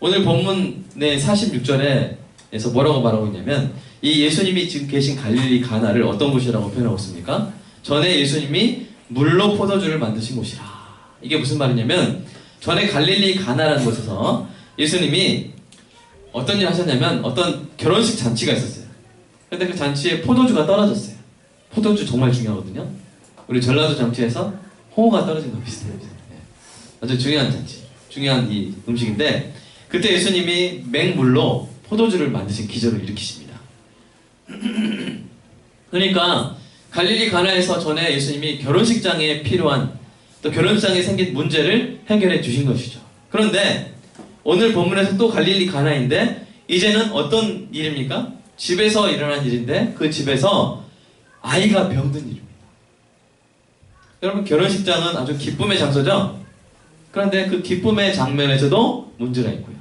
오늘 본문의 46절에서 뭐라고 말하고 있냐면 이 예수님이 지금 계신 갈릴리 가나를 어떤 곳이라고 표현하고 있습니까? 전에 예수님이 물로 포도주를 만드신 곳이라. 이게 무슨 말이냐면 전에 갈릴리 가나라는 곳에서 예수님이 어떤 일을 하셨냐면 어떤 결혼식 잔치가 있었어요. 근데 그 잔치에 포도주가 떨어졌어요. 포도주 정말 중요하거든요. 우리 전라도 잔치에서 홍어가 떨어진 거 비슷해요. 아주 중요한 잔치, 중요한 이 음식인데 그때 예수님이 맹물로 포도주를 만드신 기적을 일으키십니다. 그러니까 갈릴리 가나에서 전에 예수님이 결혼식장에 필요한 또 결혼식장에 생긴 문제를 해결해 주신 것이죠. 그런데 오늘 본문에서 또 갈릴리 가나인데 이제는 어떤 일입니까? 집에서 일어난 일인데 그 집에서 아이가 병든 일입니다. 여러분 결혼식장은 아주 기쁨의 장소죠? 그런데 그 기쁨의 장면에서도 문제가 있고요.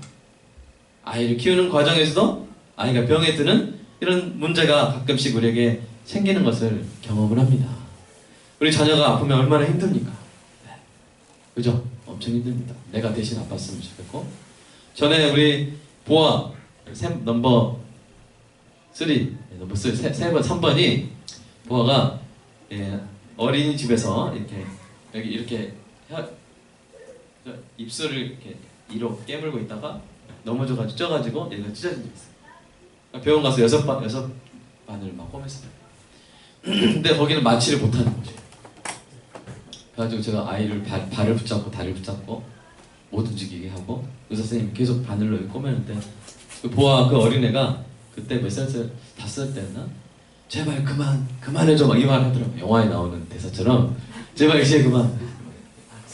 아이를 키우는 과정에서도 아이가 병에 드는 이런 문제가 가끔씩 우리에게 생기는 것을 경험을 합니다. 우리 자녀가 아프면 얼마나 힘듭니까? 네. 그죠? 엄청 힘듭니다. 내가 대신 아팠으면 좋겠고 전에 우리 보아 넘버 3번이 보아가 어린이집에서 이렇게 입술을 이렇게 이로 깨물고 있다가 넘어져가지고 쪄가지고 얘가 찢어진 적이 있어요. 병원 가서 6바늘 막 꿰맸어요. 근데 거기는 마취를 못하는 거죠. 그래가지고 제가 아이를 발을 붙잡고 다리를 붙잡고 못 움직이게 하고 의사 선생님이 계속 바늘로 꼬매는데 그 보아 그 어린애가 그때 몇 살? 5살 때였나? 제발 그만해줘 막 이 말 하더라고요. 영화에 나오는 대사처럼 제발 이제 그만.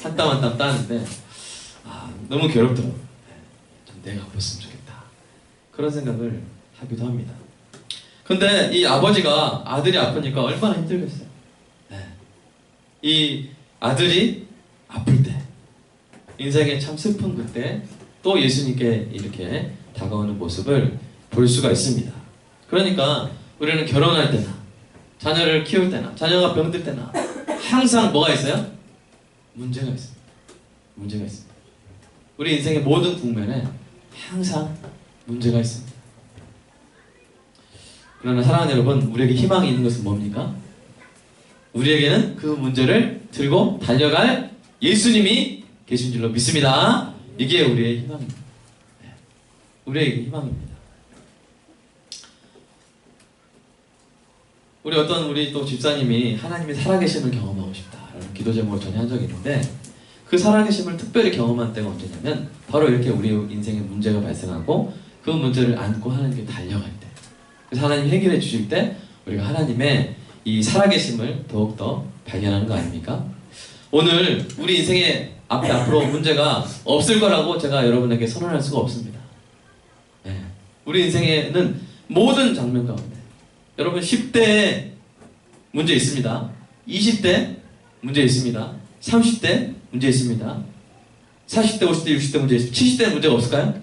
한 땀 한 땀 따는데 너무 괴롭더라고요. 좀 내가 아팠으면 좋겠다. 그런 생각을 하기도 합니다. 근데 이 아버지가 아들이 아프니까 얼마나 힘들겠어요. 네. 이 아들이 아플 때 인생의 참 슬픈 그때 또 예수님께 이렇게 다가오는 모습을 볼 수가 있습니다. 그러니까 우리는 결혼할 때나 자녀를 키울 때나 자녀가 병들 때나 항상 뭐가 있어요? 문제가 있습니다. 문제가 있습니다. 우리 인생의 모든 국면에 항상 문제가 있습니다. 그러나 사랑하는 여러분, 우리에게 희망이 있는 것은 뭡니까? 우리에게는 그 문제를 들고 달려갈 예수님이 계신 줄로 믿습니다. 이게 우리의 희망입니다. 네. 우리에게 희망입니다. 우리 또 집사님이 하나님의 살아계심을 경험하고 싶다라는 기도 제목을 전에 한 적이 있는데 그 살아계심을 특별히 경험한 때가 언제냐면 바로 이렇게 우리 인생에 문제가 발생하고 그 문제를 안고 하나님께 달려갈 때 그래서 하나님이 해결해 주실 때 우리가 하나님의 이 살아계심을 더욱더 발견하는 거 아닙니까? 오늘 우리 인생에 앞으로 문제가 없을 거라고 제가 여러분에게 선언할 수가 없습니다. 네. 우리 인생에는 모든 장면 가운데 여러분 10대에 문제 있습니다. 20대 문제 있습니다. 30대 문제 있습니다. 40대, 50대, 60대 문제 있습니다. 70대 문제가 없을까요?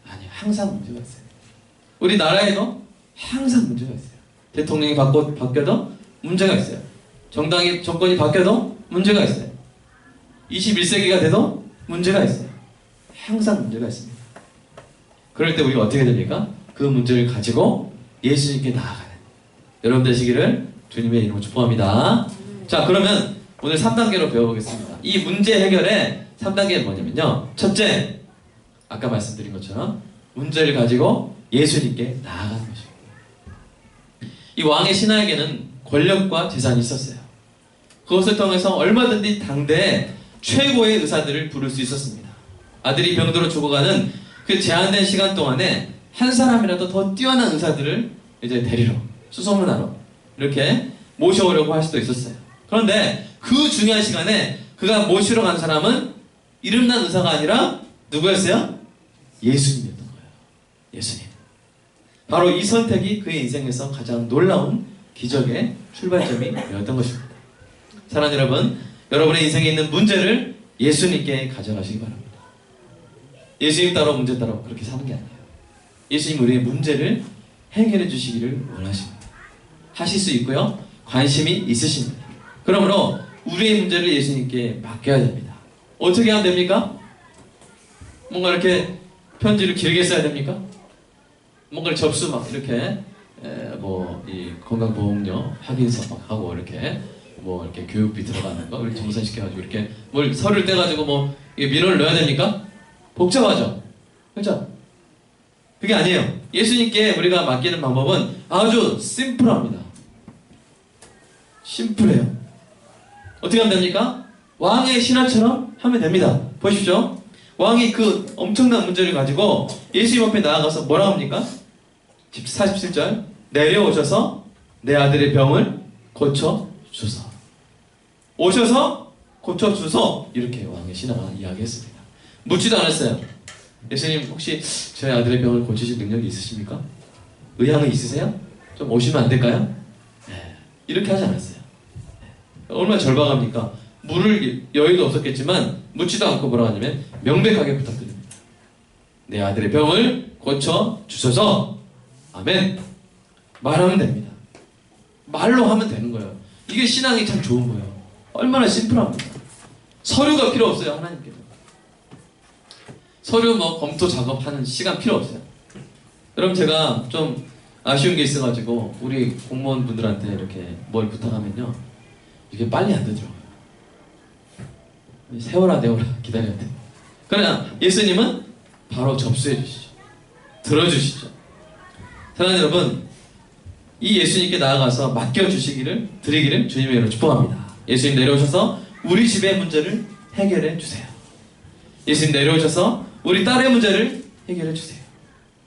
아니요. 항상 문제가 있어요. 우리 나라에도 항상 문제가 있어요. 대통령이 바뀌어도 문제가 있어요. 정권이 바뀌어도 문제가 있어요. 21세기가 돼도 문제가 있어요. 항상 문제가 있습니다. 그럴 때 우리가 어떻게 됩니까? 그 문제를 가지고 예수님께 나아가는 여러분 되시기를 주님의 이름으로 축복합니다. 자, 그러면 오늘 3단계로 배워보겠습니다. 이 문제 해결의 3단계는 뭐냐면요. 첫째, 아까 말씀드린 것처럼 문제를 가지고 예수님께 나아가는 것입니다. 이 왕의 신하에게는 권력과 재산이 있었어요. 그것을 통해서 얼마든지 당대의 최고의 의사들을 부를 수 있었습니다. 아들이 병들어 죽어가는 그 제한된 시간 동안에 한 사람이라도 더 뛰어난 의사들을 이제 데리러 수소문하러 이렇게 모셔오려고 할 수도 있었어요. 그런데 그 중요한 시간에 그가 모시러 간 사람은 이름난 의사가 아니라 누구였어요? 예수님이었던 거예요. 예수님. 바로 이 선택이 그의 인생에서 가장 놀라운 기적의 출발점이 되었던 것입니다. 사랑하는 여러분, 여러분의 인생에 있는 문제를 예수님께 가져가시기 바랍니다. 예수님 따로 문제 따로 그렇게 사는 게 아니에요. 예수님 우리의 문제를 해결해 주시기를 원하십니다. 하실 수 있고요. 관심이 있으십니다. 그러므로 우리의 문제를 예수님께 맡겨야 됩니다. 어떻게 하면 됩니까? 뭔가 이렇게 편지를 길게 써야 됩니까? 뭔가를 접수 막 이렇게 뭐 이 건강보험료 확인서 막 하고 이렇게 뭐 이렇게 교육비 들어가는 거 이렇게 정산시켜가지고 이렇게 뭘 서류를 떼가지고 뭐 이게 민원을 넣어야 됩니까? 복잡하죠. 그렇죠? 그게 아니에요. 예수님께 우리가 맡기는 방법은 아주 심플합니다. 심플해요. 어떻게 하면 됩니까? 왕의 신하처럼 하면 됩니다. 보십시오. 왕이 그 엄청난 문제를 가지고 예수님 앞에 나아가서 뭐라고 합니까? 47절 내려오셔서 내 아들의 병을 고쳐주소서. 오셔서 고쳐주소. 이렇게 왕의 신하가 이야기했습니다. 묻지도 않았어요. 예수님 혹시 저희 아들의 병을 고치실 능력이 있으십니까? 의향이 있으세요? 좀 오시면 안 될까요? 네. 이렇게 하지 않았어요. 얼마나 절박합니까? 물을 여유도 없었겠지만 묻지도 않고 뭐라고 하냐면 명백하게 부탁드립니다. 내 아들의 병을 고쳐주소서. 아멘. 말하면 됩니다. 말로 하면 되는 거예요. 이게 신앙이 참 좋은 거예요. 얼마나 심플합니까? 서류가 필요 없어요. 하나님께서 서류 뭐 검토 작업하는 시간 필요 없어요. 여러분 제가 좀 아쉬운 게 있어가지고 우리 공무원분들한테 이렇게 뭘 부탁하면요 이게 빨리 안 되더라고요. 세월아 내월아 기다려야 돼. 그러나 예수님은 바로 접수해 주시죠. 들어주시죠. 사랑하는 여러분, 이 예수님께 나아가서 맡겨주시기를 드리기를 주님의 이름으로 축복합니다. 예수님 내려오셔서 우리 집의 문제를 해결해 주세요. 예수님 내려오셔서 우리 딸의 문제를 해결해 주세요.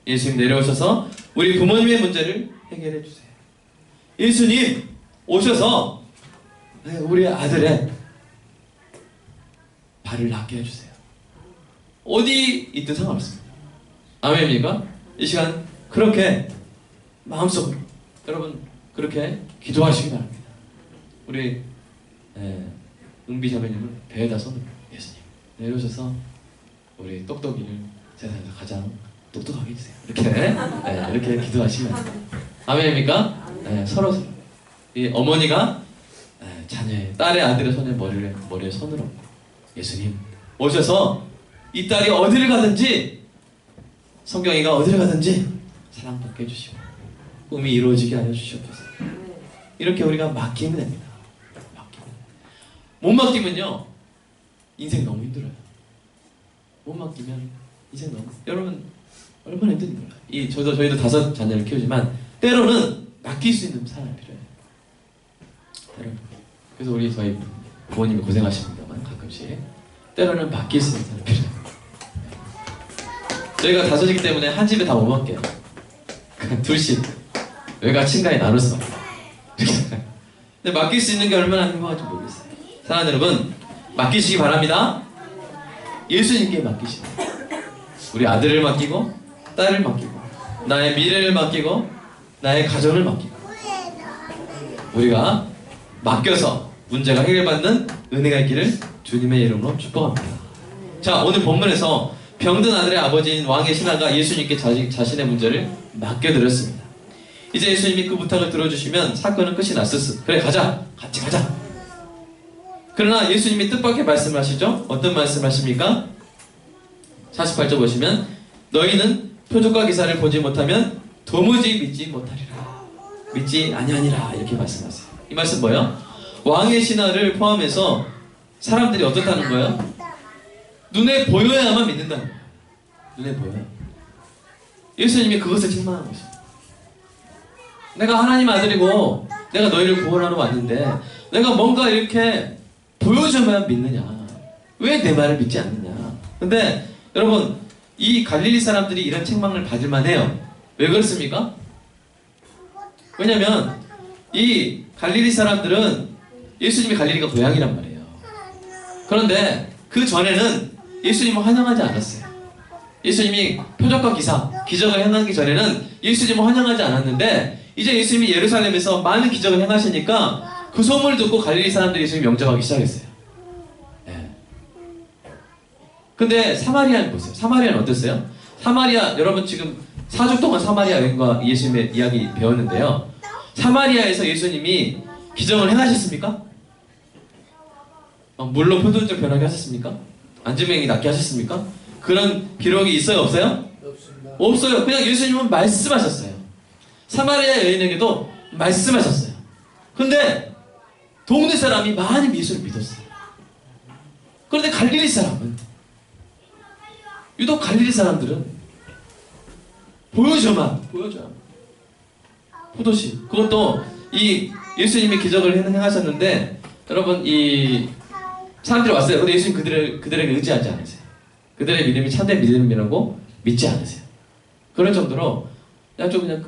예수님 내려오셔서 우리 부모님의 문제를 해결해 주세요. 예수님 오셔서 우리 아들의 발을 낫게 해주세요. 어디 있든 상관없습니다. 아멘입니까? 이 시간 그렇게 마음속으로 여러분 그렇게 기도하시기 바랍니다. 우리 은비 자매님은 배에다 손을 예수님 내려오셔서 우리 똑똑이를 세상에서 가장 똑똑하게 해주세요. 이렇게 이렇게 기도하시면 아멘입니까? 서로 이 어머니가 자녀의 딸의 아들의 손에 머리에 손을 얹고 예수님 오셔서 이 딸이 어디를 가든지 성경이가 어디를 가든지 사랑받게 해주시고 꿈이 이루어지게 하여 주시옵소서. 이렇게 우리가 맡기면 됩니다. 못 맡기면요 인생 너무 힘들어요. 못 맡기면 인생 너무 여러분 얼마나 힘든지 몰라요. 저희도 5 자녀를 키우지만 때로는 맡길 수 있는 사람이 필요해요. 때로는. 그래서 저희 부모님이 고생하십니다만 가끔씩 때로는 맡길 수 있는 사람이 필요해요. 저희가 5이기 때문에 한 집에 다 못 맡겨요. 2씩 외가 친가에 나눌 수 없어요. 근데 맡길 수 있는 게 얼마나 행복한지 모르겠어요. 사랑하는 여러분 맡기시기 바랍니다. 예수님께 맡기시고 우리 아들을 맡기고 딸을 맡기고 나의 미래를 맡기고 나의 가정을 맡기고 우리가 맡겨서 문제가 해결받는 은혜가 있기를 주님의 이름으로 축복합니다. 자, 오늘 본문에서 병든 아들의 아버지인 왕의 신하가 예수님께 자신의 문제를 맡겨드렸습니다. 이제 예수님이 그 부탁을 들어주시면 사건은 끝이 났었어. 그래 가자. 같이 가자. 그러나 예수님이 뜻밖의 말씀을 하시죠. 어떤 말씀을 하십니까? 48절 보시면 너희는 표적과 기사를 보지 못하면 도무지 믿지 못하리라. 믿지 아니하니라. 이렇게 말씀하세요. 이 말씀 뭐예요? 왕의 신하를 포함해서 사람들이 어떻다는 거예요? 눈에 보여야만 믿는다는 거예요. 눈에 보여요. 예수님이 그것을 책망하고 있어요. 내가 하나님 아들이고 내가 너희를 구원하러 왔는데 내가 뭔가 이렇게 보여줘야만 믿느냐. 왜 내 말을 믿지 않느냐. 근데 여러분 이 갈릴리 사람들이 이런 책망을 받을만 해요. 왜 그렇습니까? 왜냐면 이 갈릴리 사람들은 예수님이 갈릴리가 고향이란 말이에요. 그런데 그 전에는 예수님을 환영하지 않았어요. 예수님이 표적과 기적을 행하기 전에는 예수님을 환영하지 않았는데 이제 예수님이 예루살렘에서 많은 기적을 행하시니까 그 소문을 듣고 갈릴리 사람들이 예수님 영접하기 시작했어요. 근데 사마리아는 보세요. 사마리아는 어땠어요? 사마리아, 여러분 지금 4주 동안 사마리아 여행과 예수님의 이야기 배웠는데요. 사마리아에서 예수님이 기적을 행하셨습니까? 물로 표도적 변하게 하셨습니까? 안지명이 낫게 하셨습니까? 그런 기록이 있어요, 없어요? 없습니다. 없어요. 그냥 예수님은 말씀하셨어요. 사마리아 여인에게도 말씀하셨어요. 근데 동네 사람이 많이 예수를 믿었어요. 그런데 갈릴리 사람은, 유독 갈릴리 사람들은 보여줘만 포도씨. 그것도 이 예수님이 기적을 행하셨는데, 여러분 이 사람들이 왔어요. 근데 예수님 그들에게 의지하지 않으세요. 그들의 믿음이 참된 믿음이라고 믿지 않으세요. 그런 정도로 그냥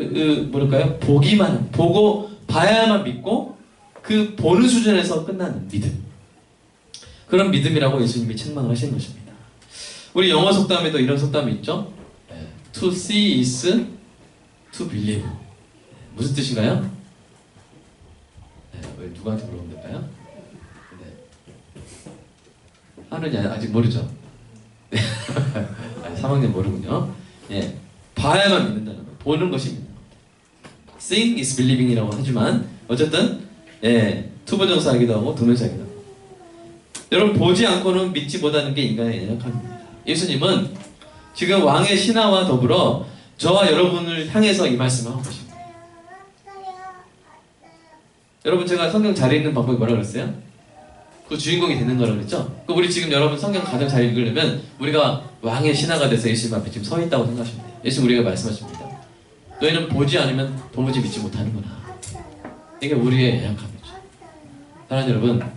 뭐랄까요? 보고 봐야만 믿고 그 보는 수준에서 끝나는 믿음. 그런 믿음이라고 예수님이 책망을 하신 것입니다. 우리 영어 속담에도 이런 속담이 있죠? To see is to believe. 무슨 뜻인가요? 왜 누구한테 물어보면 될까요? 하느냐 아직 모르죠? 3학년 모르군요. 예, 봐야만 믿는다는 거, 보는 것입니다. Seeing is believing이라고 하지만 어쨌든 투부정사이기도 하고 동명사이기도 하고. 여러분, 보지 않고는 믿지 못하는 게 인간의 연약함입니다. 예수님은 지금 왕의 신하와 더불어 저와 여러분을 향해서 이 말씀을 하고 계십니다. 여러분, 제가 성경 잘 읽는 방법이 뭐라 그랬어요? 그 주인공이 되는 거라고 그랬죠? 우리 지금 여러분 성경 가장 잘 읽으려면 우리가 왕의 신하가 돼서 예수님 앞에 지금 서 있다고 생각하시면 돼요. 예수님 우리가 말씀하십니다. 너희는 보지 않으면 도무지 믿지 못하는구나. 이게 우리의 연약함이죠. 사랑하는 여러분,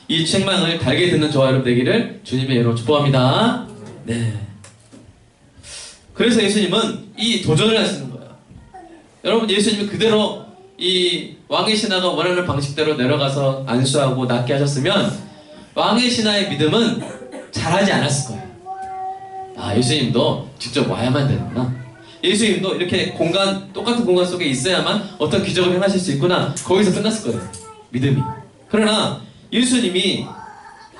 이 책망을 달게 듣는 저와 여러분 되기를 주님의 이름으로 축복합니다. 네. 그래서 예수님은 이 도전을 하시는 거예요. 여러분, 예수님이 그대로 이 왕의 신하가 원하는 방식대로 내려가서 안수하고 낫게 하셨으면 왕의 신하의 믿음은 잘하지 않았을 거예요. 아, 예수님도 직접 와야만 되는구나. 예수님도 이렇게 똑같은 공간 속에 있어야만 어떤 기적을 행하실 수 있구나. 거기서 끝났을 거예요, 믿음이. 그러나 예수님이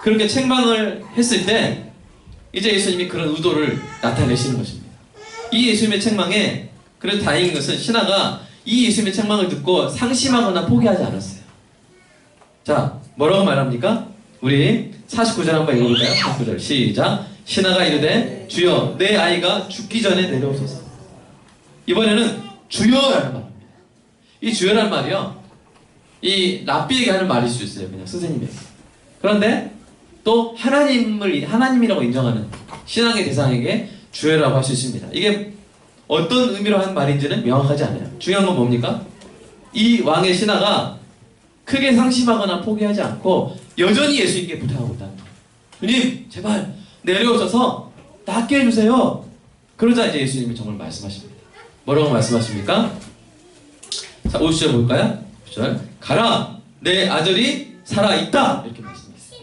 그렇게 책망을 했을 때 이제 예수님이 그런 의도를 나타내시는 것입니다. 이 예수님의 책망에 그래도 다행인 것은 신하가 이 예수님의 책망을 듣고 상심하거나 포기하지 않았어요. 자, 뭐라고 말합니까? 우리 49절 한번 읽어볼까요? 49절 시작. 신하가 이르되 주여 내 아이가 죽기 전에 내려오소서. 이번에는 주여라는 말입니다. 이 주여라는 말이요, 이 랍비에게 하는 말일 수 있어요. 그냥 선생님에게. 그런데 또 하나님이라고 인정하는 신앙의 대상에게 주여라고 할 수 있습니다. 이게 어떤 의미로 한 말인지는 명확하지 않아요. 중요한 건 뭡니까? 이 왕의 신하가 크게 상심하거나 포기하지 않고 여전히 예수님께 부탁하고 있다는 거예요. 주님, 제발 내려오셔서 낫게 해주세요. 그러자 이제 예수님이 정말 말씀하십니다. 뭐라고 말씀하십니까? 자, 50절 볼까요? 50절. 가라, 내 아들이 살아있다. 이렇게 말씀했어요.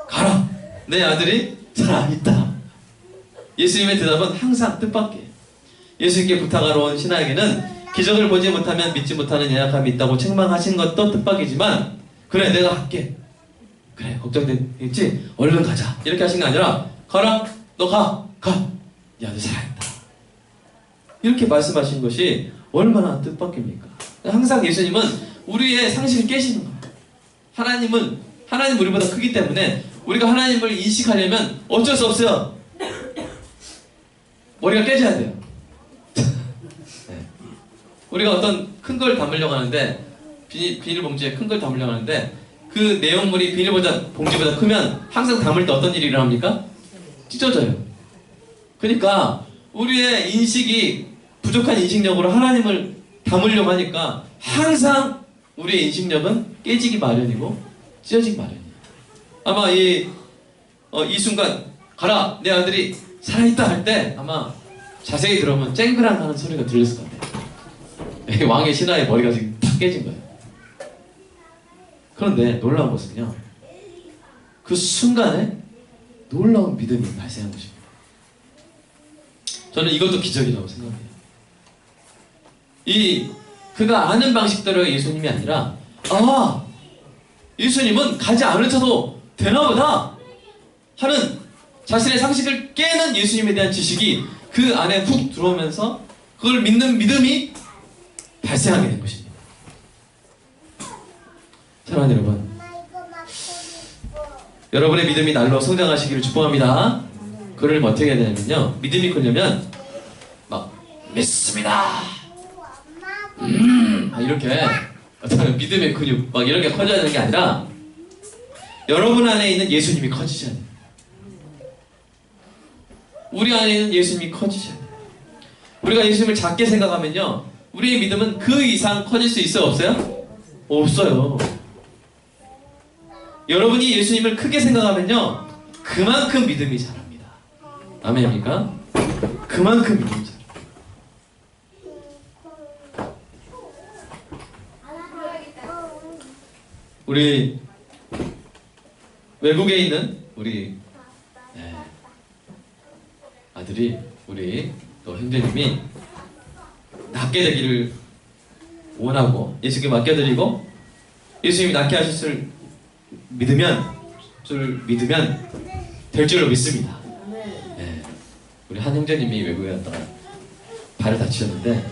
가라, 내 아들이 살아있다. 예수님의 대답은 항상 뜻밖이에요. 예수님께 부탁하러 온 신하에게는 기적을 보지 못하면 믿지 못하는 연약함이 있다고 책망하신 것도 뜻밖이지만, 그래 내가 할게, 그래 걱정되겠지, 얼른 가자, 이렇게 하신 게 아니라 가라, 너 가, 네 아들 살아있다, 이렇게 말씀하신 것이 얼마나 뜻밖입니까? 항상 예수님은 우리의 상식을 깨시는 거예요. 하나님 우리보다 크기 때문에 우리가 하나님을 인식하려면 어쩔 수 없어요. 머리가 깨져야 돼요. 네. 우리가 어떤 큰 걸 담으려고 하는데, 비닐봉지에 큰 걸 담으려고 하는데 그 내용물이 봉지보다 크면 항상 담을 때 어떤 일이 일어납니까? 찢어져요. 그러니까 우리의 인식이 부족한 인식력으로 하나님을 담으려고 하니까 항상 우리의 인식력은 깨지기 마련이고 찢어지기 마련이에요. 아마 이 순간 가라, 내 아들이 살아있다 할 때 아마 자세히 들어보면 쨍그랑 하는 소리가 들렸을 것 같아요. 왕의 신하의 머리가 지금 탁 깨진 거예요. 그런데 놀라운 것은요, 그 순간에 놀라운 믿음이 발생한 것입니다. 저는 이것도 기적이라고 생각해요. 그가 아는 방식대로의 예수님이 아니라, 아, 예수님은 가지 않으셔도 되나보다 하는 자신의 상식을 깨는 예수님에 대한 지식이 그 안에 훅 들어오면서 그걸 믿는 믿음이 발생하게 된 것입니다. 사랑하는 여러분, 여러분의 믿음이 날로 성장하시기를 축복합니다. 그러려면 어떻게 해야 되냐면요, 믿음이 크려면 막 믿습니다 이렇게 어떤 믿음의 근육 막 이런 게 커져야 되는 게 아니라 여러분 안에 있는 예수님이 커지셔야 돼요. 우리 안에 있는 예수님이 커지셔야 돼요. 우리가 예수님을 작게 생각하면요, 우리의 믿음은 그 이상 커질 수 있어요? 없어요? 없어요. 여러분이 예수님을 크게 생각하면요, 그만큼 믿음이 자랍니다. 아멘입니까? 그만큼 믿음이 자랍니다. 우리 외국에 있는 우리 아들이, 우리 또 형제님이 낫게 되기를 원하고 예수님께 맡겨드리고 예수님이 낫게 하실 줄 믿으면 될 줄로 믿습니다. 네. 우리 한 형제님이 외국에 갔다가 발을 다치셨는데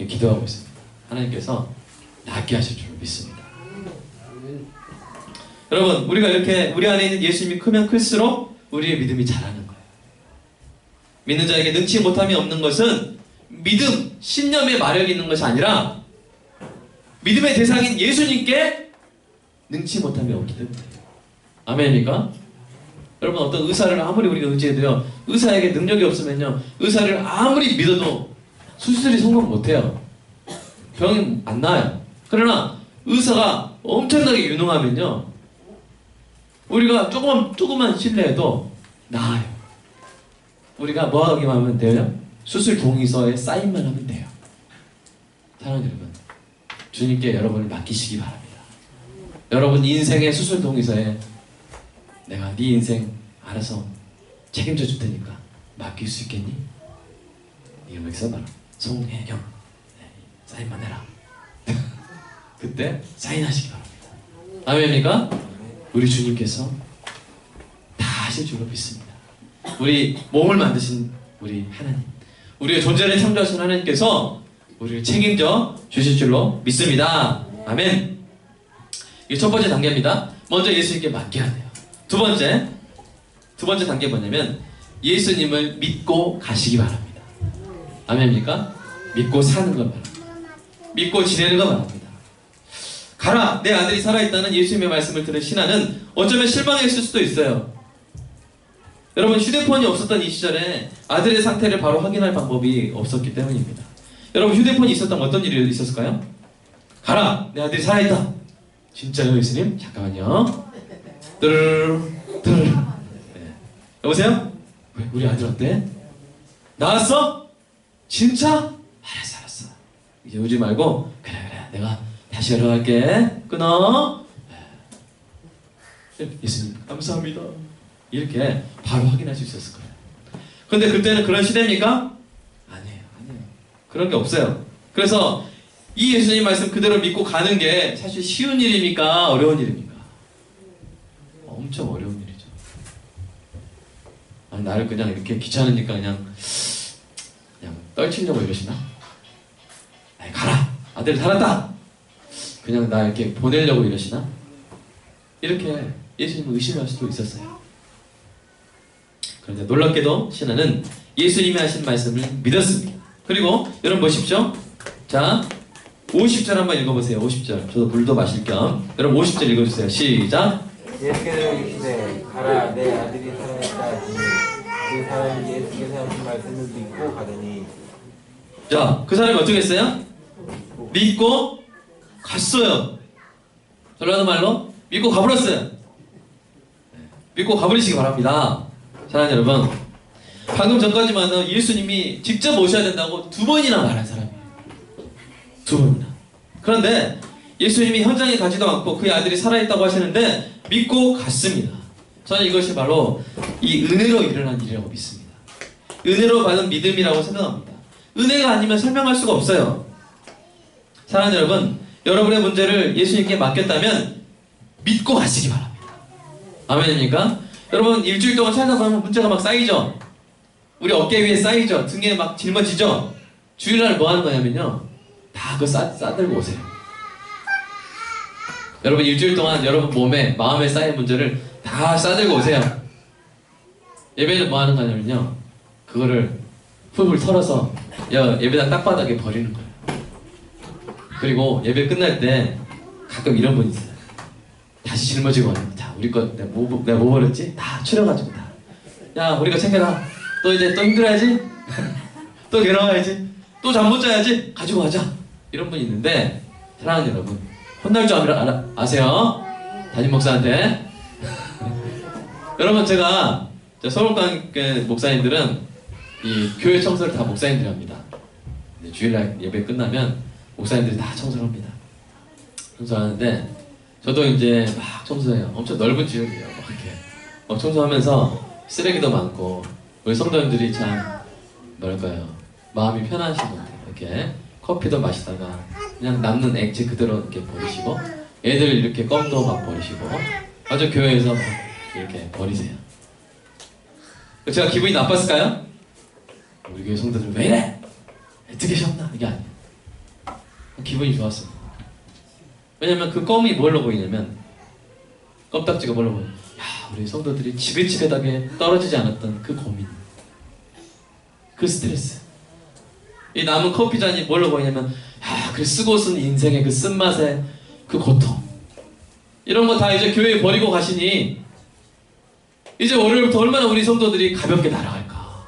기도하고 있습니다. 하나님께서 낫게 하실 줄로 믿습니다. 여러분, 우리가 이렇게 우리 안에 있는 예수님이 크면 클수록 우리의 믿음이 자라는 거예요. 믿는 자에게 능치 못함이 없는 것은 믿음, 신념의 마력이 있는 것이 아니라 믿음의 대상인 예수님께 능치 못함이 없기 때문이에요. 아멘입니까? 여러분, 어떤 의사를 아무리 우리가 의지해도요, 의사에게 능력이 없으면요, 의사를 아무리 믿어도 수술이 성공 못해요. 병이 안 나아요. 그러나 의사가 엄청나게 유능하면요, 우리가 조금만 신뢰해도 나아요. 우리가 뭐 하기만 하면 돼요? 수술 동의서에 사인만 하면 돼요. 사랑하는 여러분, 주님께 여러분을 맡기시기 바랍니다. 여러분 인생의 수술 동의서에 내가 네 인생 알아서 책임져 줄 테니까 맡길 수 있겠니? 이름을 써봐라. 송혜경. 네, 사인만 해라. 그때 사인하시기 바랍니다. 아멘입니까? 우리 주님께서 다 하실 줄로 믿습니다. 우리 몸을 만드신 우리 하나님, 우리의 존재를 창조하신 하나님께서 우리를 책임져 주실 줄로 믿습니다. 아멘. 이게 첫 번째 단계입니다. 먼저 예수님께 맡겨야 돼요. 두 번째 단계 뭐냐면 예수님을 믿고 가시기 바랍니다. 아멘입니까? 믿고 사는 것 바랍니다. 믿고 지내는 것 바랍니다. 가라, 내 아들이 살아있다는 예수님의 말씀을 들은 신하는 어쩌면 실망했을 수도 있어요. 여러분, 휴대폰이 없었던 이 시절에 아들의 상태를 바로 확인할 방법이 없었기 때문입니다. 여러분, 휴대폰이 있었다면 어떤 일이 있었을까요? 가라, 내 아들이 살아있다. 진짜요, 예수님? 잠깐만요. 뚜루루루 뚜루루. 네. 여보세요? 왜, 우리 아들 어때? 나왔어? 진짜? 알았어. 이제 오지 말고 그래 내가 다시 연락할게. 끊어. 네. 예수님 감사합니다. 이렇게 바로 확인할 수 있었을 거예요. 근데 그때는 그런 시대입니까? 아니에요. 그런 게 없어요. 그래서 이 예수님 말씀 그대로 믿고 가는 게 사실 쉬운 일입니까? 어려운 일입니까? 엄청 어려운 일이죠. 아니, 나를 그냥 이렇게 귀찮으니까 그냥 떨치려고 이러시나? 아니, 가라! 아들 살았다! 그냥 나 이렇게 보내려고 이러시나? 이렇게 예수님을 의심할 수도 있었어요. 그런데 놀랍게도 신하는 예수님이 하신 말씀을 믿었습니다. 그리고 여러분 보십시오. 자, 50절 한번 읽어보세요. 50절. 저도 물도 마실 겸. 여러분 50절 읽어주세요. 시작. 예수께서 이르시되 가라, 내 아들이 살아났다 하시니 그 사람이 예수께서 하신 말씀을 믿고 가더니. 자, 그 사람이 어떻게 했어요? 믿고 갔어요. 전라도 말로 믿고 가버렸어요. 믿고 가버리시기 바랍니다. 사랑하는 여러분, 방금 전까지만 예수님이 직접 오셔야 된다고 2번이나 말한 사람이에요. 2번이나. 그런데 예수님이 현장에 가지도 않고 그의 아들이 살아있다고 하시는데 믿고 갔습니다. 저는 이것이 바로 이 은혜로 일어난 일이라고 믿습니다. 은혜로 받은 믿음이라고 생각합니다. 은혜가 아니면 설명할 수가 없어요. 사랑하는 여러분, 여러분의 문제를 예수님께 맡겼다면 믿고 가시기 바랍니다. 아멘입니까? 여러분, 일주일 동안 살다 보면 문제가 막 쌓이죠? 우리 어깨 위에 쌓이죠? 등에 막 짊어지죠? 주일날 뭐 하는 거냐면요, 다 그거 싸들고 오세요. 여러분, 일주일 동안 여러분 몸에, 마음에 쌓인 문제를 다 싸들고 오세요. 예배는 뭐 하는 거냐면요, 그거를 훌훌 털어서 예배당 땅바닥에 버리는 거예요. 그리고 예배 끝날 때 가끔 이런 분 있어요. 다시 짊어지고 와요. 자, 우리 거 내가 뭐 버렸지? 다 추려가지고 다. 야, 우리 거 챙겨라. 또 이제 또 힘들어야지. 또 괴로워야지. 또 잠 못 자야지. 가지고 가자. 이런 분이 있는데, 사랑하는 여러분, 혼날 줄 아세요? 담임 목사한테. 여러분, 제가 서울관계 목사님들은 이 교회 청소를 다 목사님들이 합니다. 주일날 예배 끝나면 목사님들이 다 청소를 합니다. 청소하는데 저도 이제 막 청소해요. 엄청 넓은 지역이에요. 막 이렇게 청소하면서 쓰레기도 많고, 우리 성도님들이 참 뭐랄까요, 마음이 편하신 것 같아요. 이렇게 커피도 마시다가 그냥 남는 액체 그대로 이렇게 버리시고, 애들 이렇게 껌도 막 버리시고, 아주 교회에서 막 이렇게 버리세요. 제가 기분이 나빴을까요? 우리 교회 성도들 왜 이래? 어떻게 하셨나? 이게 아니에요. 기분이 좋았어요. 왜냐면 그 껌이 뭘로 보이냐면, 껌딱지가 뭘로 보여요? 야, 우리 성도들이 지긋지긋하게 떨어지지 않았던 그 고민, 그 스트레스, 이 남은 커피잔이 뭘로 보이냐면, 야, 그 쓰고 쓴 인생의 그 쓴맛의 그 고통, 이런 거 다 이제 교회에 버리고 가시니 이제 월요일부터 얼마나 우리 성도들이 가볍게 날아갈까.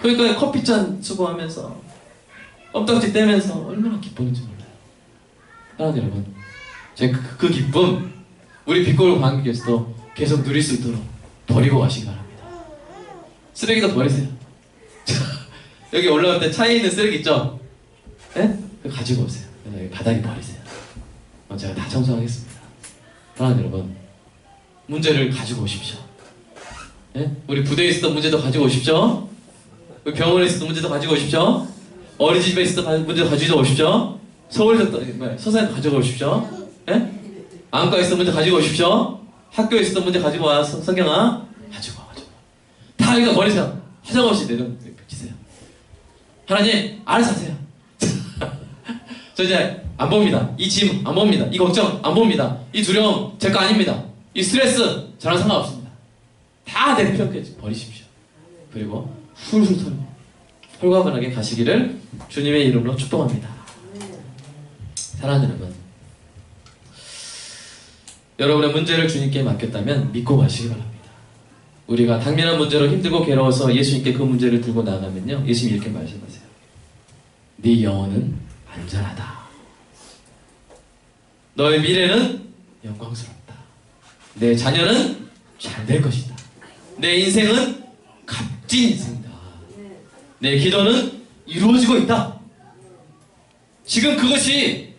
그러니까 커피잔 수고하면서 껌딱지 떼면서 얼마나 기쁜지 몰라요. 사랑하는 여러분, 제가 그 기쁨 우리 빛골 관객에서도 계속 누릴 수 있도록 버리고 가시기 바랍니다. 쓰레기도 버리세요. 여기 올라올 때 차에 있는 쓰레기 있죠? 네? 그거 가지고 오세요. 그래서 여기 바닥에 버리세요. 제가 다 청소하겠습니다. 사랑하는 여러분, 문제를 가지고 오십시오. 네? 우리 부대에 있었던 문제도 가지고 오십시오. 우리 병원에 있었던 문제도 가지고 오십시오. 어린이집에 있었던 문제도 가지고 오십시오. 서울에 있었던 서산에 가지고 오십시오. 네? 안과에 있었던 문제 가지고 오십시오. 학교에 있었던 문제 가지고 와서 성경아 가지고 와. 다 이거 버리세요. 하장없이 내려주세요. 하나님 알아서 하세요. 저 이제 안 봅니다. 이 짐 안 봅니다. 이 걱정 안 봅니다. 이 두려움 제 거 아닙니다. 이 스트레스 저랑 상관없습니다. 다 내려놓게 버리십시오. 그리고 훌훌 털고 홀가분하게 가시기를 주님의 이름으로 축복합니다. 사랑하는 여러분, 여러분의 문제를 주님께 맡겼다면 믿고 가시기 바랍니다. 우리가 당면한 문제로 힘들고 괴로워서 예수님께 그 문제를 들고 나가면요, 예수님이 이렇게 말씀하세요. 네 영혼은 안전하다. 너의 미래는 영광스럽다. 내 자녀는 잘 될 것이다. 내 인생은 값진 인생이다. 내 기도는 이루어지고 있다. 지금 그것이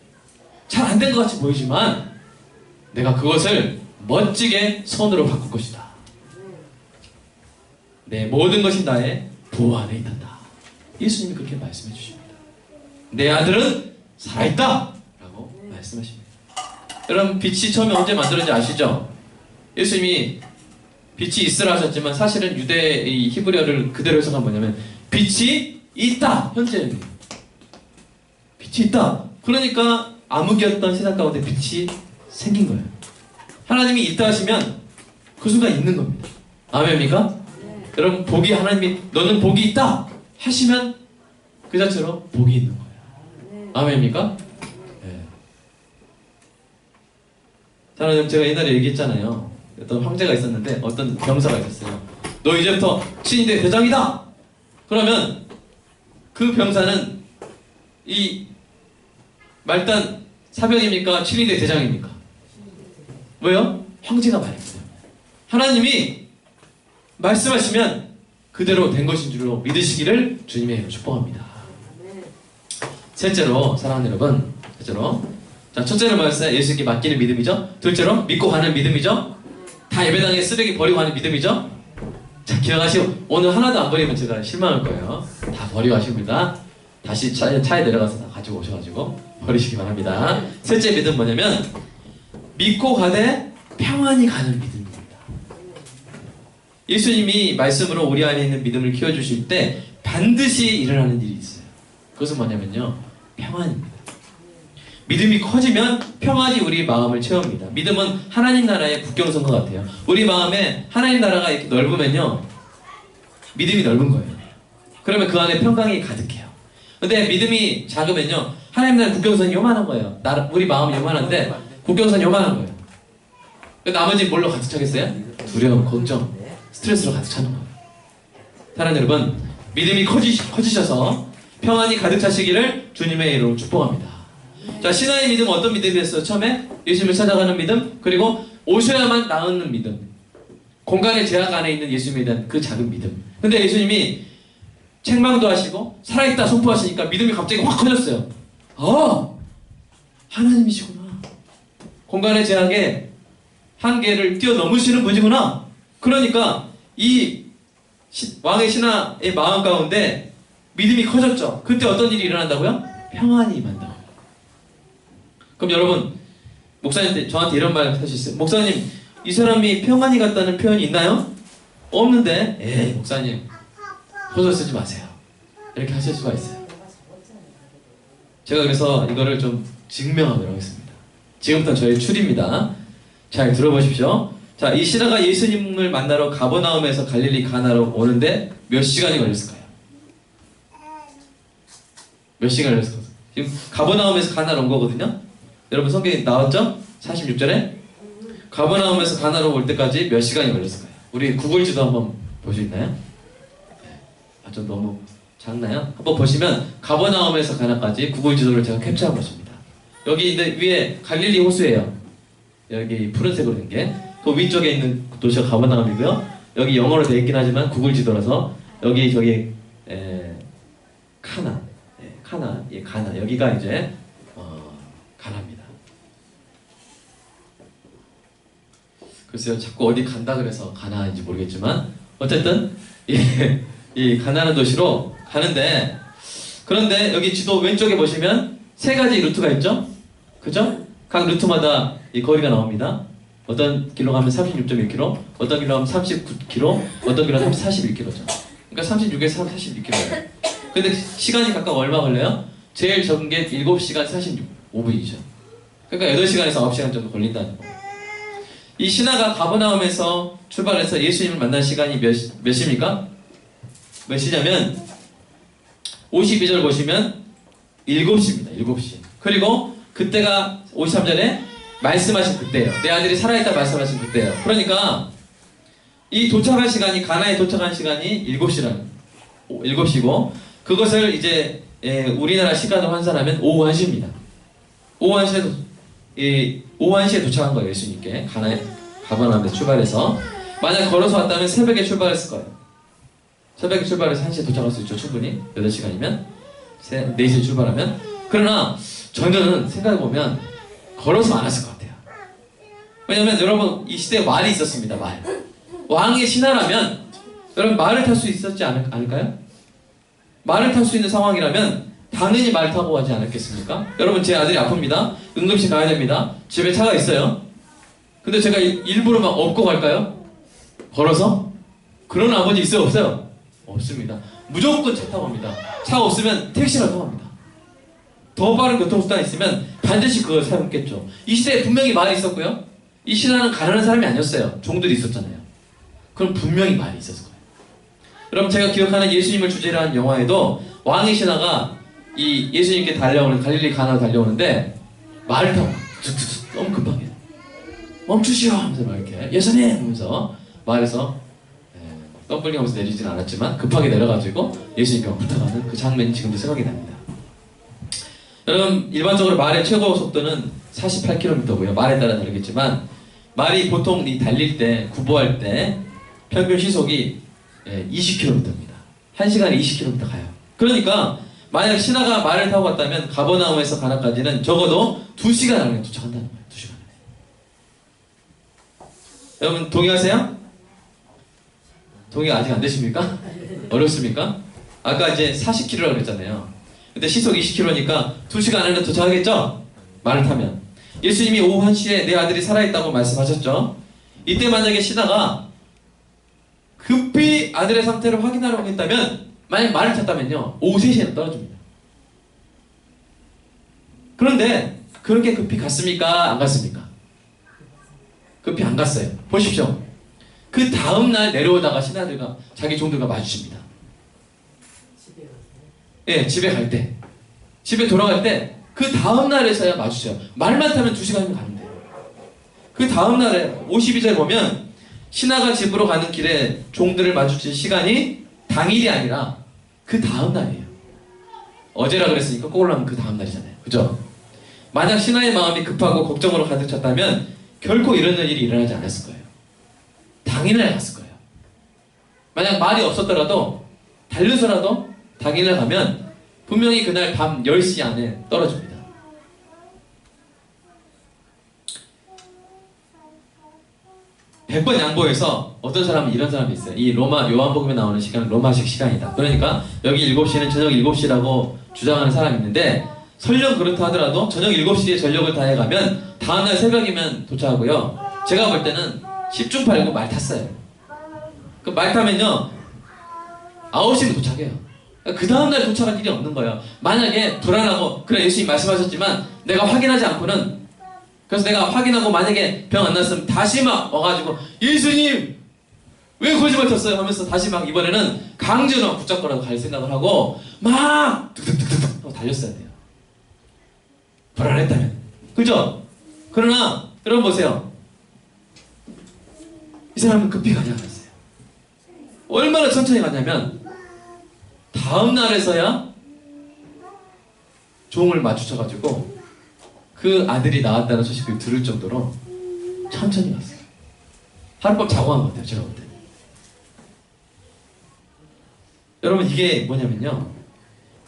잘 안 된 것 같이 보이지만 내가 그것을 멋지게 손으로 바꿀 것이다. 내 모든 것이 나의 보호 안에 있단다. 예수님이 그렇게 말씀해 주십니다. 내 아들은 살아있다 라고 말씀하십니다. 여러분, 빛이 처음에 언제 만들었는지 아시죠? 예수님이 빛이 있으라 하셨지만 사실은 유대의 히브리어를 그대로 해석하면 뭐냐면 빛이 있다. 현재 빛이 있다. 그러니까 암흑이었던 세상 가운데 빛이 생긴 거예요. 하나님이 있다 하시면 그 순간 있는 겁니다. 아멘입니까? 여러분, 복이 하나님이 너는 복이 있다 하시면 그 자체로 복이 있는 거예요. 아멘입니까? 네. 사랑하는, 제가 옛날에 얘기했잖아요. 어떤 황제가 있었는데 어떤 병사가 있었어요. 너 이제부터 친위대 대장이다. 그러면 그 병사는 이 말단 사병입니까? 친위대 대장입니까? 왜요? 황제가 말했어요. 하나님이 말씀하시면 그대로 된 것인 줄로 믿으시기를 주님의 이름으로 축복합니다. 셋째로, 사랑하는 여러분, 자, 첫째로 말했어요. 예수님께 맡기는 믿음이죠. 둘째로 믿고 가는 믿음이죠. 다 예배당에 쓰레기 버리고 가는 믿음이죠. 자, 기억하시고 오늘 하나도 안 버리면 제가 실망할 거예요. 다 버리고 가십니다. 다시 차에 내려가서 다 가지고 오셔가지고 버리시기 바랍니다. 셋째 믿음 뭐냐면 믿고 가되 평안히 가는 믿음입니다. 예수님이 말씀으로 우리 안에 있는 믿음을 키워주실 때 반드시 일어나는 일이 있어요. 그것은 뭐냐면요, 평안입니다. 믿음이 커지면 평안이 우리 마음을 채웁니다. 믿음은 하나님 나라의 국경선과 같아요. 우리 마음에 하나님 나라가 이렇게 넓으면요, 믿음이 넓은 거예요. 그러면 그 안에 평강이 가득해요. 근데 믿음이 작으면요, 하나님 나라의 국경선이 요만한 거예요. 우리 마음이 요만한데 국경선이 요만한 거예요. 나머지 뭘로 가득 차겠어요? 두려움, 걱정, 스트레스로 가득 차는 거예요. 사랑하는 여러분, 믿음이 커지셔서 평안이 가득 차시기를 주님의 이름으로 축복합니다. 자, 신앙의 믿음은 어떤 믿음이었어요? 처음에 예수님을 찾아가는 믿음, 그리고 오셔야만 나오는 믿음, 공간의 제약 안에 있는 예수님에 대한 그 작은 믿음. 근데 예수님이 책망도 하시고 살아있다 선포하시니까 믿음이 갑자기 확 커졌어요. 하나님이시구나. 공간의 제약에 한계를 뛰어넘으시는 분이구나. 그러니까 이 왕의 신하의 마음 가운데 믿음이 커졌죠. 그때 어떤 일이 일어난다고요? 평안이 임한다고. 그럼 여러분, 목사님 저한테 이런 말 하실 수 있어요. 목사님, 이 사람이 평안이 같다는 표현이 있나요? 없는데. 에이, 목사님, 소설 쓰지 마세요. 이렇게 하실 수가 있어요. 제가 그래서 이거를 좀 증명하도록 하겠습니다. 지금부터 저의 출입니다. 잘 들어보십시오. 자, 이 신하가 예수님을 만나러 가버나움에서 갈릴리 가나로 오는데 몇 시간이 걸렸을까요? 몇 시간 걸렸을까요? 지금 가버나움에서 가나로 온 거거든요. 여러분 성경에 나왔죠? 46절에 가버나움에서 가나로 올 때까지 몇 시간이 걸렸을까요? 우리 구글 지도 한번 볼 수 있나요? 좀 너무 작나요? 한번 보시면 가버나움에서 가나까지 구글 지도를 제가 캡처한 것입니다. 여기 위에 갈릴리 호수예요. 여기 푸른색으로 된 게. 그 위쪽에 있는 도시가 가버나움이고요. 여기 영어로 되어 있긴 하지만 구글 지도라서 여기 저기 가나, 가나 여기가 이제 가나입니다. 글쎄요, 자꾸 어디 간다 그래서 가나인지 모르겠지만 어쨌든 이 가나라는 도시로 가는데, 그런데 여기 지도 왼쪽에 보시면 세 가지 루트가 있죠? 그죠? 각 루트마다 이 거리가 나옵니다. 어떤 길로 가면 36.1km, 어떤 길로 가면 39km, 어떤 길로 가면 41km죠. 그러니까 36에서 41km예요. 근데 시간이 각각 얼마 걸려요? 제일 적은 게 7시간 45분이죠. 그러니까 8시간에서 9시간 정도 걸린다는 거. 이 신하가 가버나움에서 출발해서 예수님을 만난 시간이 몇 시입니까? 몇 시냐면 52절 보시면 7시입니다. 7시. 그리고 그때가 53절에 말씀하신 그때예요. 내 아들이 살아있다 말씀하신 그때예요. 그러니까 이 도착한 시간이, 가나에 도착한 시간이 7시고 그것을 이제 우리나라 시간으로 환산하면 오후 1시입니다. 오후 1시에 도착한 거예요. 예수님께 가버나움에 출발해서. 만약 걸어서 왔다면 새벽에 출발했을 거예요. 새벽에 출발해서 1시에 도착할 수 있죠. 충분히 8시간이면 4시에 출발하면. 그러나 저는 생각해보면 걸어서 안 왔을 것 같아요. 왜냐면 여러분, 이 시대에 말이 있었습니다. 말. 왕의 신하라면 여러분 말을 탈 수 있었지 않을까요? 말을 탈 수 있는 상황이라면 당연히 말 타고 가지 않았겠습니까? 여러분, 제 아들이 아픕니다. 응급실 가야 됩니다. 집에 차가 있어요. 근데 제가 일부러 막 업고 갈까요? 걸어서? 그런 아버지 있어요? 없어요? 없습니다. 무조건 차 타고 갑니다. 차 없으면 택시를 타고 갑니다. 더 빠른 교통수단이 있으면 반드시 그걸 사용했겠죠. 이 시대에 분명히 말이 있었고요. 이 신하는 가난한 사람이 아니었어요. 종들이 있었잖아요. 그럼 분명히 말이 있었을 거예요. 여러분, 제가 기억하는 예수님을 주제로 한 영화에도 왕의 신하가 이 예수님께 달려오는, 갈릴리 가나로 달려오는데 말을 타고 툭툭툭 너무 급하게 멈추시오 하면서 막 이렇게 예수님 하면서 말해서 덤블링 하면서 내리진 않았지만 급하게 내려가지고 예수님께 부탁하는 그 장면이 지금도 생각이 납니다. 여러분, 일반적으로 말의 최고 속도는 48km고요. 말에 따라 다르겠지만 말이 보통 달릴 때, 구보할 때 평균 시속이 20km입니다. 1시간에 20km 가요. 그러니까 만약 신하가 말을 타고 갔다면 가버나움에서 가나까지는 적어도 2시간 안에 도착한다는 거예요. 2시간 안에. 여러분, 동의하세요? 동의 아직 안 되십니까? 어렵습니까? 아까 이제 40km라고 그랬잖아요. 근데 시속 20km니까 2시간 안에 도착하겠죠? 말을 타면. 예수님이 오후 1시에 내 아들이 살아있다고 말씀하셨죠? 이때 만약에 신하가 급히 아들의 상태를 확인하려고 했다면, 만약 말을 탔다면요, 오후 3시에는 떨어집니다. 그런데 그렇게 급히 갔습니까? 안 갔습니까? 급히 안 갔어요. 보십시오. 그 다음날 내려오다가 신하들과 자기 종들과 마주칩니다. 예, 집에 갈 때. 집에 돌아갈 때 그 다음날에서야 마주쳐요. 말만 타면 2시간이면 가는데요. 그 다음날에 52절 보면 신하가 집으로 가는 길에 종들을 마주칠 시간이 당일이 아니라 그 다음날이에요. 어제라 그랬으니까 꼭 올라가면 그 다음날이잖아요. 그죠? 만약 신하의 마음이 급하고 걱정으로 가득 찼다면 결코 이런 일이 일어나지 않았을 거예요. 당일날 갔을 거예요. 만약 말이 없었더라도 달려서라도 당일날 가면 분명히 그날 밤 10시 안에 떨어집니다. 백 번 양보해서 어떤 사람은 이런 사람이 있어요. 이 로마 요한복음에 나오는 시간은 로마식 시간이다. 그러니까 여기 7시는 저녁 7시라고 주장하는 사람이 있는데 설령 그렇다 하더라도 저녁 7시에 전력을 다해 가면 다음날 새벽이면 도착하고요. 제가 볼 때는 10중 8구 말 탔어요. 그 말 타면요 9시면 도착해요. 그 다음날 도착할 일이 없는 거예요. 만약에 불안하고 그래 예수님 말씀하셨지만 내가 확인하지 않고는 그래서 내가 확인하고 만약에 병 안 났으면 다시 막 와가지고 예수님 왜 거짓말 쳤어요 하면서 다시 막 이번에는 강제로 붙잡고라도 갈 생각을 하고 막 뚝뚝뚝뚝 하고 달렸어야 돼요. 불안했다면. 그죠? 그러나 여러분 보세요. 이 사람은 급히 가지 않았어요. 얼마나 천천히 가냐면 다음 날에서야 종을 마주쳐가지고 그 아들이 나왔다는 소식을 들을 정도로 천천히 갔어요. 하룻밤 자고 간 것 같아요. 제가 볼 때. 여러분 이게 뭐냐면요.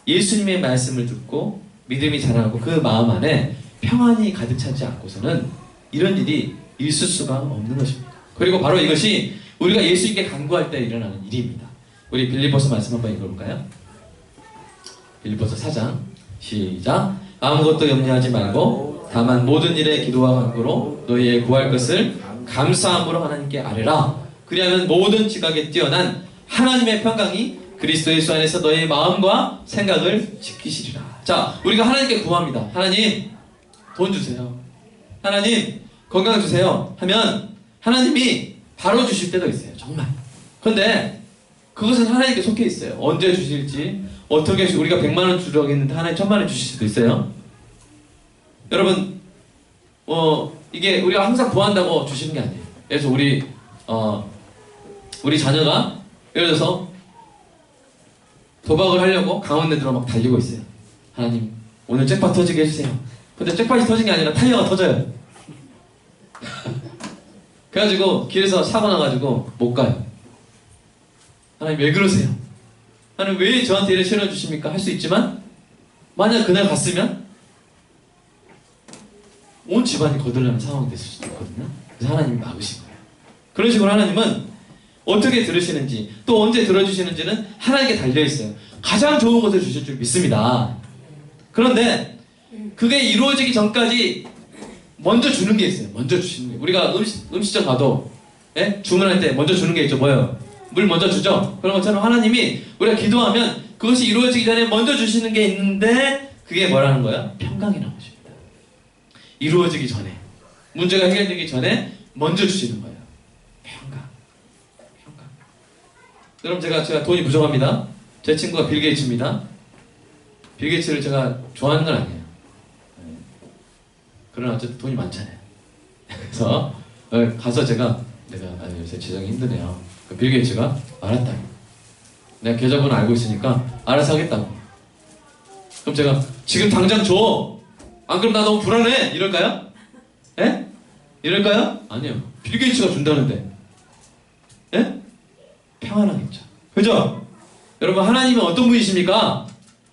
예수님의 말씀을 듣고 믿음이 자라나고 그 마음 안에 평안이 가득 차지 않고서는 이런 일이 있을 수가 없는 것입니다. 그리고 바로 이것이 우리가 예수님께 간구할 때 일어나는 일입니다. 우리 빌립보서 말씀 한번 읽어볼까요? 빌립보서 4장 시작. 아무것도 염려하지 말고 다만 모든 일에 기도와 간구로 너희의 구할 것을 감사함으로 하나님께 아뢰라. 그리하면 모든 지각에 뛰어난 하나님의 평강이 그리스도 예수 안에서 너희의 마음과 생각을 지키시리라. 자, 우리가 하나님께 구합니다. 하나님 돈 주세요. 하나님 건강 주세요 하면 하나님이 바로 주실 때도 있어요. 정말. 그런데 그것은 하나님께 속해 있어요. 언제 주실지 어떻게 우리가 100만원 주려고 했는데 하나님 1000만원 주실 수도 있어요. 여러분 이게 우리가 항상 구한다고 주시는 게 아니에요. 그래서 우리 자녀가 예를 들어서 도박을 하려고 강원랜드로 막 달리고 있어요. 하나님 오늘 잭팟 터지게 해주세요. 근데 잭팟이 터진 게 아니라 타이어가 터져요. 그래가지고 길에서 사고 나가지고 못 가요. 하나님 왜 그러세요? 하나님 왜 저한테 이런 시련을 주십니까? 할 수 있지만 만약 그날 갔으면 온 집안이 거들나는 상황이 됐을 수도 있거든요. 그래서 하나님이 막으신 거예요. 그런 식으로 하나님은 어떻게 들으시는지 또 언제 들어주시는지는 하나님께 달려있어요. 가장 좋은 것을 주실 줄 믿습니다. 그런데 그게 이루어지기 전까지 먼저 주는 게 있어요. 먼저 주시는 게. 우리가 음식점 가도 주문할 때 먼저 주는 게 있죠. 뭐예요? 물 먼저 주죠. 그런 것처럼 하나님이 우리가 기도하면 그것이 이루어지기 전에 먼저 주시는 게 있는데 그게 뭐라는 거야? 평강이라는 것입니다. 이루어지기 전에 문제가 해결되기 전에 먼저 주시는 거예요. 평강. 여러분 제가 돈이 부족합니다. 제 친구가 빌 게이츠입니다. 빌 게이츠를 제가 좋아하는 건 아니에요. 그러나 어쨌든 돈이 많잖아요. 그래서 가서 내가 요새 재정이 힘드네요. 빌 게이츠가 알았다. 내가 계좌번호 알고 있으니까 알아서 하겠다고. 그럼 제가 지금 당장 줘. 안 그럼 나 너무 불안해. 이럴까요? 예? 이럴까요? 아니요. 빌 게이츠가 준다는데. 예? 평안하겠죠. 그죠? 여러분 하나님은 어떤 분이십니까?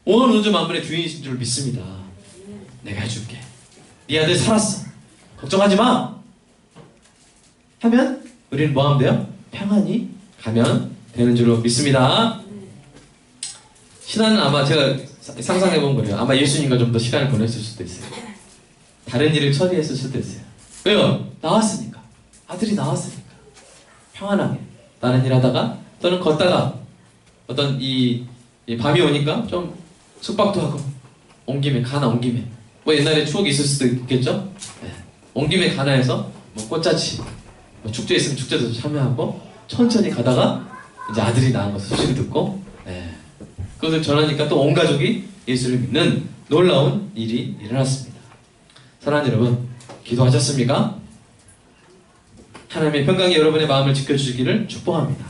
온 우주 만물의 주인이신 줄 믿습니다. 내가 해줄게. 네 아들 살았어. 걱정하지 마. 하면 우리는 뭐 하면 돼요? 평안히 가면 되는 줄로 믿습니다. 신하는 아마 제가 상상해본 거예요. 아마 예수님과 좀 더 시간을 보냈을 수도 있어요. 다른 일을 처리했을 수도 있어요. 왜요? 나왔으니까. 아들이 나왔으니까. 평안하게 다른 일 하다가 또는 걷다가 어떤 이 밤이 오니까 좀 숙박도 하고 온 김에 가나 온 김에 뭐 옛날에 추억이 있을 수도 있겠죠? 네. 온 김에 가나해서 뭐 꽃잔치, 뭐 축제 있으면 축제도 참여하고 천천히 가다가 이제 아들이 낳은 거 소식을 듣고 네. 그것을 전하니까 또 온 가족이 예수를 믿는 놀라운 일이 일어났습니다. 사랑하는 여러분, 기도하셨습니까? 하나님의 평강이 여러분의 마음을 지켜주시기를 축복합니다.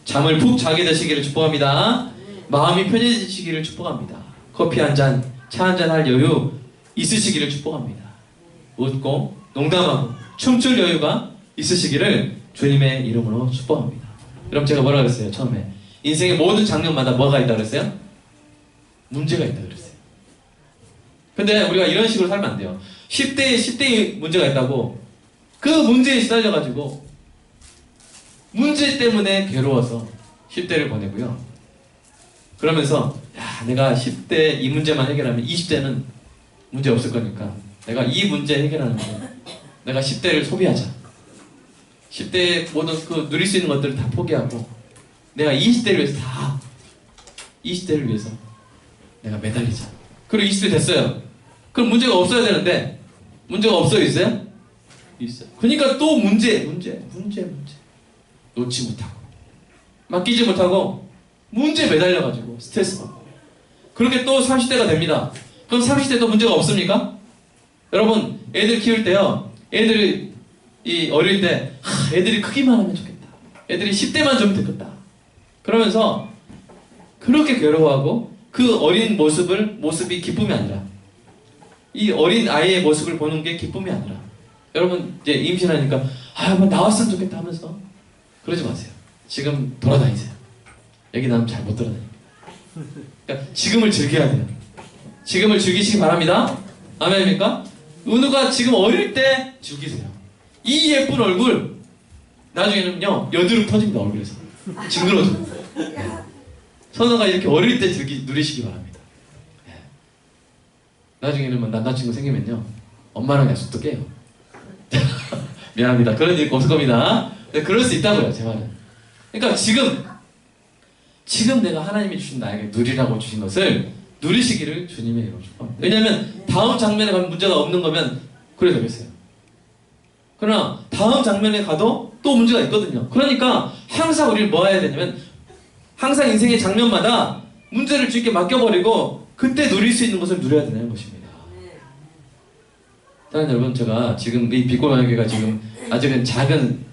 잠을 푹 자게 되시기를 축복합니다. 마음이 편해지시기를 축복합니다. 커피 한 잔, 차 한 잔 할 여유 있으시기를 축복합니다. 웃고 농담하고 춤출 여유가 있으시기를 주님의 이름으로 축복합니다. 그럼 제가 뭐라 그랬어요? 처음에 인생의 모든 장면마다 뭐가 있다 그랬어요? 문제가 있다 그랬어요. 근데 우리가 이런 식으로 살면 안 돼요. 10대에 문제가 있다고 그 문제에 시달려가지고 문제 때문에 괴로워서 10대를 보내고요. 그러면서 야, 내가 10대 이 문제만 해결하면 20대는 문제 없을 거니까 내가 이 문제 해결하는 거 내가 10대를 소비하자. 10대의 모든 그 누릴 수 있는 것들을 다 포기하고 내가 20대를 위해서 20대를 위해서 내가 매달리자. 그리고 20대 됐어요. 그럼 문제가 없어야 되는데 문제가 없어요? 있어요? 있어요. 그러니까 또 문제 놓지 못하고 맡기지 못하고 문제에 매달려가지고 스트레스 받고 그렇게 또 30대가 됩니다. 그럼 30대 또 문제가 없습니까? 여러분 애들 키울 때요 애들이 어릴 때 애들이 크기만 하면 좋겠다. 애들이 10대만 좀 됐겠다. 그러면서 그렇게 괴로워하고 그 어린 모습이 기쁨이 아니라 이 어린 아이의 모습을 보는 게 기쁨이 아니라 여러분 이제 임신하니까 뭐 나왔으면 좋겠다 하면서 그러지 마세요. 지금 돌아다니세요. 여기 나면 잘 못 돌아다닙니다. 그러니까 지금을 즐겨야 돼요. 지금을 즐기시기 바랍니다. 아멘입니까? 은우가 지금 어릴 때 즐기세요. 이 예쁜 얼굴 나중에는요 여드름 터집니다. 얼굴에서 징그러져. 선우가 이렇게 어릴 때 누리시기 바랍니다. 나중에는 남자친구 생기면요 엄마랑 약속도 깨요. 미안합니다. 그런 일 없을 겁니다. 네, 그럴 수 있다고요. 제 말은. 그러니까 지금 내가 하나님이 주신 나에게 누리라고 주신 것을 누리시기를 주님의 이름으로 축복합니다. 왜냐하면 다음 장면에 가면 문제가 없는 거면 그래 되겠어요. 그러나 다음 장면에 가도 또 문제가 있거든요. 그러니까 항상 우리는 뭐 해야 되냐면 항상 인생의 장면마다 문제를 주님께 맡겨버리고 그때 누릴 수 있는 것을 누려야 되는 것입니다. 사랑하는 여러분, 제가 지금 이 빛골방교회가 지금 아직은 작은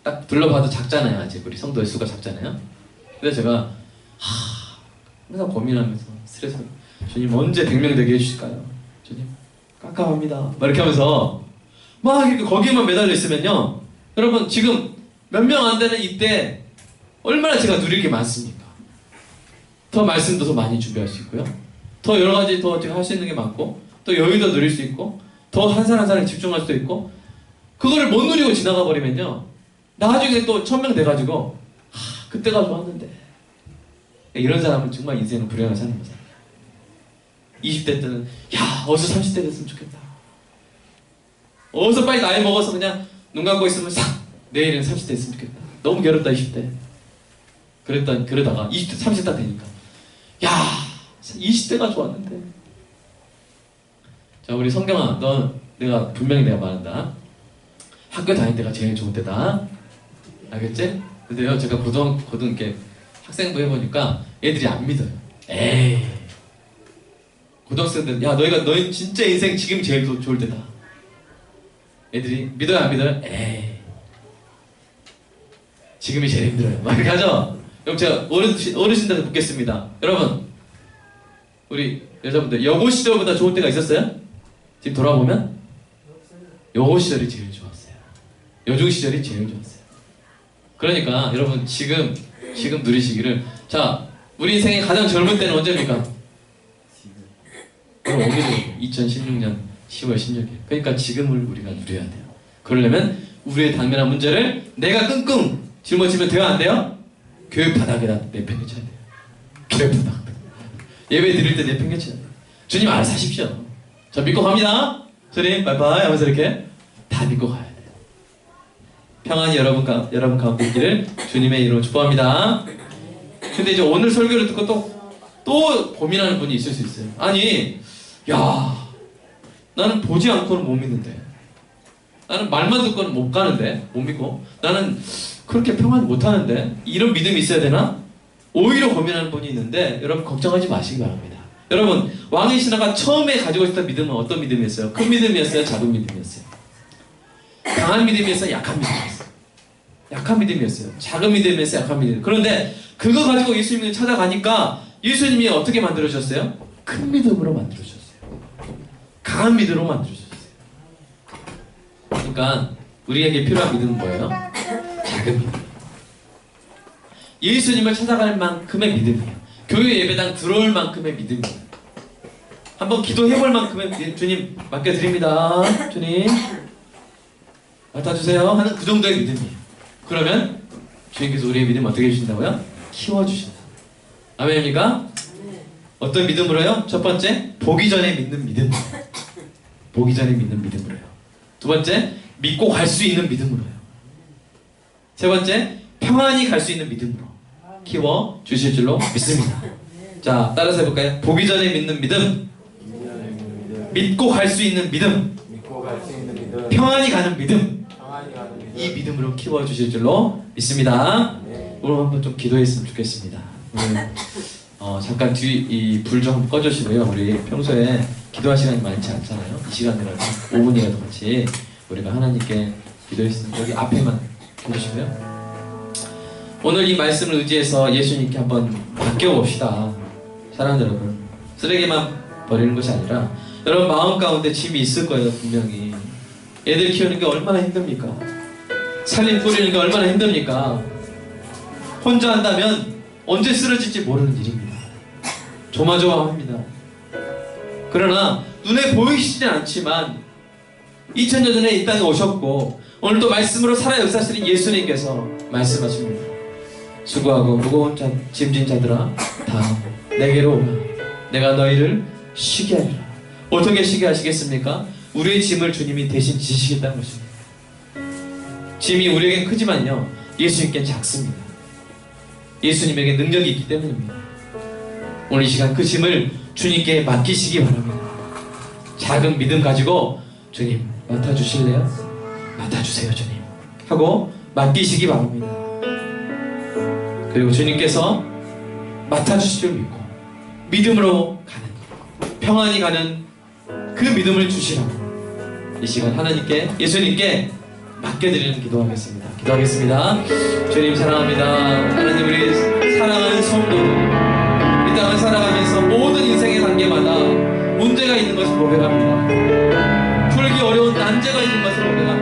딱 둘러봐도 작잖아요. 아직 우리 성도의 수가 작잖아요. 근데 제가 항상 고민하면서 스트레스 주님 언제 100명 되게 해주실까요? 주님 깜깜합니다. 막 이렇게 하면서 막 이렇게 거기에만 매달려 있으면요 여러분 지금 몇 명 안 되는 이때 얼마나 제가 누릴 게 많습니까? 더 말씀도 더 많이 준비할 수 있고요. 더 여러 가지 더 제가 할 수 있는 게 많고 또 여유도 누릴 수 있고 더 한 사람 한 사람에 집중할 수도 있고 그거를 못 누리고 지나가 버리면요 나중에 또 1000명 돼가지고 그때가 좋았는데 이런 사람은 정말 인생은 불행한 사는 거잖아요. 20대 때는 야 어서 30대 됐으면 좋겠다. 어서 빨리 나이 먹어서 그냥 눈 감고 있으면 싹 내일은 30대 됐으면 좋겠다. 너무 괴롭다 20대. 그러다가 20대 30대 딱 되니까 야 20대가 좋았는데. 자 우리 성경아 내가 분명히 내가 말한다. 학교 다닐 때가 제일 좋은 때다. 알겠지? 근데요 제가 고등학교 학생부 해보니까 애들이 안 믿어요. 에이 고등학생들 야 너희 진짜 인생 지금이 제일 좋을 때다. 애들이 믿어요 안 믿어요? 에이 지금이 제일 힘들어요. 막 이렇게 하죠? 그럼 제가 어르신들한테 묻겠습니다. 여러분 우리 여자분들 여고 시절보다 좋은 때가 있었어요? 지금 돌아보면 여고 시절이 제일 좋았어요. 여중 시절이 제일 좋았어요. 그러니까 여러분 지금 누리시기를. 자 우리 인생의 가장 젊은 때는 언제입니까? 그럼 오기도 2016년 10월 16일. 그러니까 지금을 우리가 누려야 돼요. 그러려면 우리의 당면한 문제를 내가 끙끙 짊어지면 돼요 안 돼요? 교회 바닥에다 내팽개쳐야 돼요. 교회 바닥. 예배 드릴 때 내팽개쳐야 돼요. 주님 알아서 하십시오. 저 믿고 갑니다. 주님 바이바이 하면서 이렇게 다 믿고 가야 돼요. 평안히 여러분 가운데 있기를 주님의 이름으로 축복합니다. 근데 이제 오늘 설교를 듣고 또 고민하는 분이 있을 수 있어요. 아니 야 나는 보지 않고는 못 믿는데, 나는 말만 듣고는 못 가는데, 못 믿고, 나는 그렇게 평안 못 하는데, 이런 믿음이 있어야 되나? 오히려 고민하는 분이 있는데, 여러분 걱정하지 마시기 바랍니다. 여러분, 왕의 신하가 처음에 가지고 있었던 믿음은 어떤 믿음이었어요? 큰 믿음이었어요? 작은 믿음이었어요? 강한 믿음이었어요? 약한 믿음이었어요? 약한 믿음이었어요. 작은 믿음이었어요? 약한 믿음. 그런데 그거 가지고 예수님을 찾아가니까 예수님이 어떻게 만들어주셨어요? 큰 믿음으로 만들어주셨어요. 강한 믿음으로 만들어주셨어요. 그러니까 우리에게 필요한 믿음은 뭐예요? 작은 믿음. 예수님을 찾아갈 만큼의 믿음이에요. 교회 예배당 들어올 만큼의 믿음이에요. 한번 기도해볼 만큼의 믿음. 주님 맡겨드립니다. 주님 맡아주세요 하는 그 정도의 믿음이에요. 그러면 주님께서 우리의 믿음 어떻게 해주신다고요? 키워주신다. 아멘입니까? 어떤 믿음으로요? 첫 번째, 보기 전에 믿는 믿음. 보기 전에 믿는 믿음으로요. 두 번째, 믿고 갈 수 있는 믿음으로요. 세 번째, 평안히 갈 수 있는 믿음으로 키워주실 줄로 믿습니다. 자, 따라서 해볼까요? 보기 전에 믿는 믿음, 믿고 갈 수 있는 믿음, 평안히 가는 믿음, 이 믿음으로 키워주실 줄로 믿습니다. 오늘 한번 좀 기도했으면 좋겠습니다. 잠깐 이 불 좀 꺼주시고요. 우리 평소에 기도할 시간이 많지 않잖아요. 이 시간이라도 5분이라도 같이 우리가 하나님께 기도했으면 여기 앞에만 켜주시고요. 오늘 이 말씀을 의지해서 예수님께 한번 맡겨봅시다. 사랑하는 여러분, 쓰레기만 버리는 것이 아니라 여러분 마음 가운데 짐이 있을 거예요. 분명히 애들 키우는 게 얼마나 힘듭니까? 살림 꾸리는 게 얼마나 힘듭니까? 혼자 한다면 언제 쓰러질지 모르는 일입니다. 조마조마합니다. 그러나 눈에 보이시진 않지만 2000년 전에 이 땅에 오셨고 오늘도 말씀으로 살아 역사하시는 예수님께서 말씀하십니다. 수고하고 무거운 짐진 자들아 다 내게로 오라. 내가 너희를 쉬게 하리라. 어떻게 쉬게 하시겠습니까? 우리의 짐을 주님이 대신 지시겠다는 것입니다. 짐이 우리에겐 크지만요, 예수님께는 작습니다. 예수님에게 능력이 있기 때문입니다. 오늘 이 시간 그 짐을 주님께 맡기시기 바랍니다. 작은 믿음 가지고 주님 맡아주실래요? 맡아주세요 주님 하고 맡기시기 바랍니다. 그리고 주님께서 맡아주실 줄 믿고 믿음으로 가는, 평안히 가는 그 믿음을 주시라고 이 시간 하나님께, 예수님께 맡겨드리는 기도하겠습니다. 기도하겠습니다. 주님 사랑합니다. 하나님, 우리 사랑하는 성도들 이 땅을 살아가면서 모든 인생의 단계마다 문제가 있는 것을 고백합니다. 풀기 어려운 난제가 있는 것을 고백합니다.